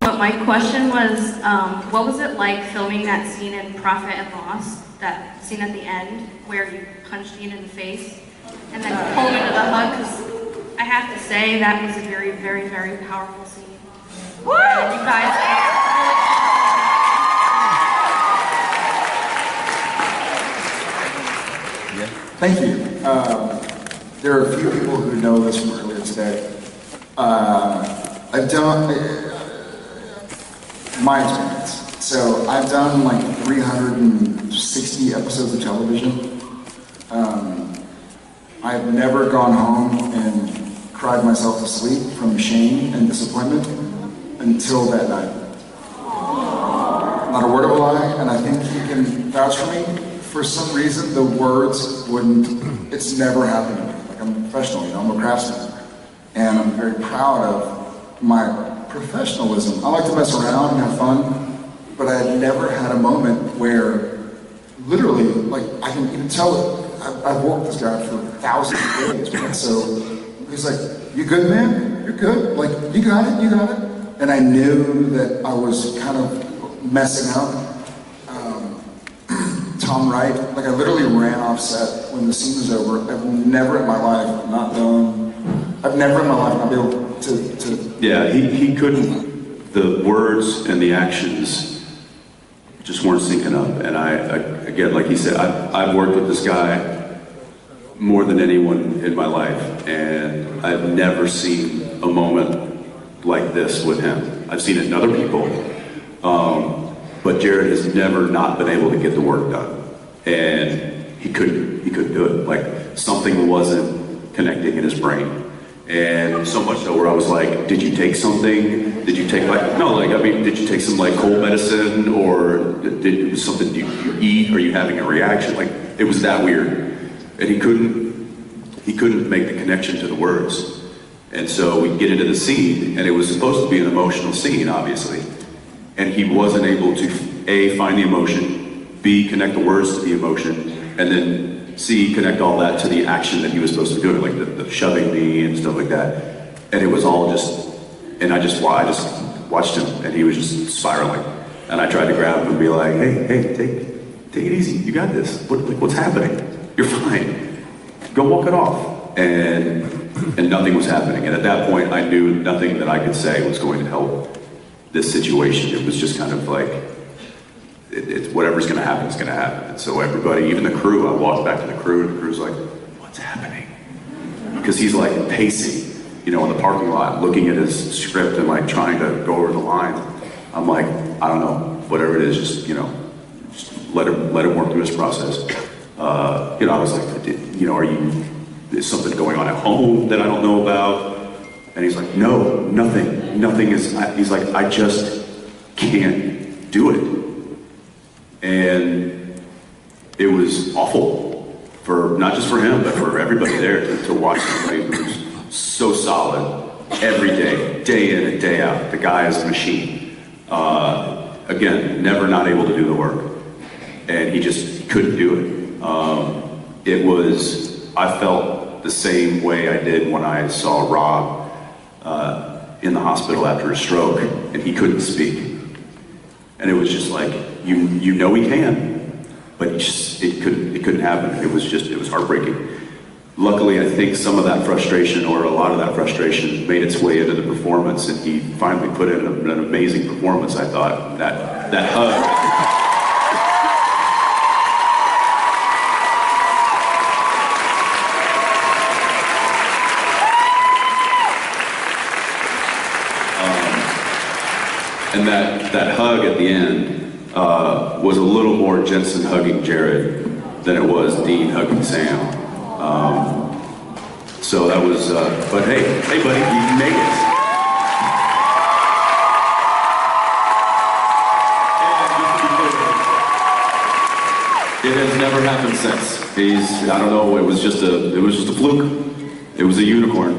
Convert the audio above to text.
But my question was, what was it like filming that scene in Profit and Loss, that scene at the end where you punched Ian in the face and then pulled him into the hug? Because I have to say that was a very, very, very powerful scene. Woo! And you guys Thank you. There are a few people who know this from earlier today. I've done my experience. So I've done like 360 episodes of television. I've never gone home and cried myself to sleep from shame and disappointment until that night. Not a word of a lie, and I think you can vouch for me. For some reason, the words wouldn't, it's never happened to me. Like, I'm a professional, you know, I'm a craftsman. And I'm very proud of my professionalism. I like to mess around and have fun, but I had never had a moment where, literally, like, I can even tell it. I've worked with this guy for thousands of days, man. So he's like, "You good, man? You're good. Like, you got it, you got it." And I knew that I was kind of messing up. Tom Wright, like I literally ran off set when the scene was over. I've never in my life not been able to... Yeah, he couldn't, the words and the actions just weren't syncing up. And I again, like he said, I've worked with this guy more than anyone in my life, and I've never seen a moment like this with him. I've seen it in other people, but Jared has never not been able to get the work done. And he couldn't do it. Like, something wasn't connecting in his brain. And so much so where I was like, did you take something? Did you take did you take some like cold medicine, or did something you eat? Are you having a reaction? Like, it was that weird. And he couldn't make the connection to the words. And so we get into the scene, and it was supposed to be an emotional scene, obviously. And he wasn't able to, A, find the emotion, B, connect the words to the emotion, and then C, connect all that to the action that he was supposed to be doing, like the shoving me and stuff like that. And it was all just, and I just watched him, and he was just spiraling. And I tried to grab him and be like, hey, take it easy, you got this. What's happening? You're fine. Go walk it off. And nothing was happening. And at that point, I knew nothing that I could say was going to help this situation. It was just kind of like, whatever's gonna happen is gonna happen. And so everybody, even the crew, I walked back to the crew, and the crew's like, what's happening? Because he's like pacing, you know, in the parking lot, looking at his script and like trying to go over the lines. I'm like, I don't know, whatever it is, just, you know, just let him work through his process. You know, I was like, you know, is something going on at home that I don't know about? And he's like, no, nothing is, he's like, I just can't do it. And it was awful, for not just for him, but for everybody there to watch somebody who's so solid every day, day in and day out. The guy is a machine. Again, never not able to do the work. And he just couldn't do it. I felt the same way I did when I saw Rob in the hospital after a stroke, and he couldn't speak. And it was just like, you know he can, but it couldn't happen. It was heartbreaking. Luckily, I think some of that frustration, or a lot of that frustration, made its way into the performance, and he finally put in an amazing performance, I thought. That hug. And that hug at the end was a little more Jensen hugging Jared than it was Dean hugging Sam. So that was, but hey buddy, you made it. It has never happened since. I don't know, it was just a fluke. It was a unicorn.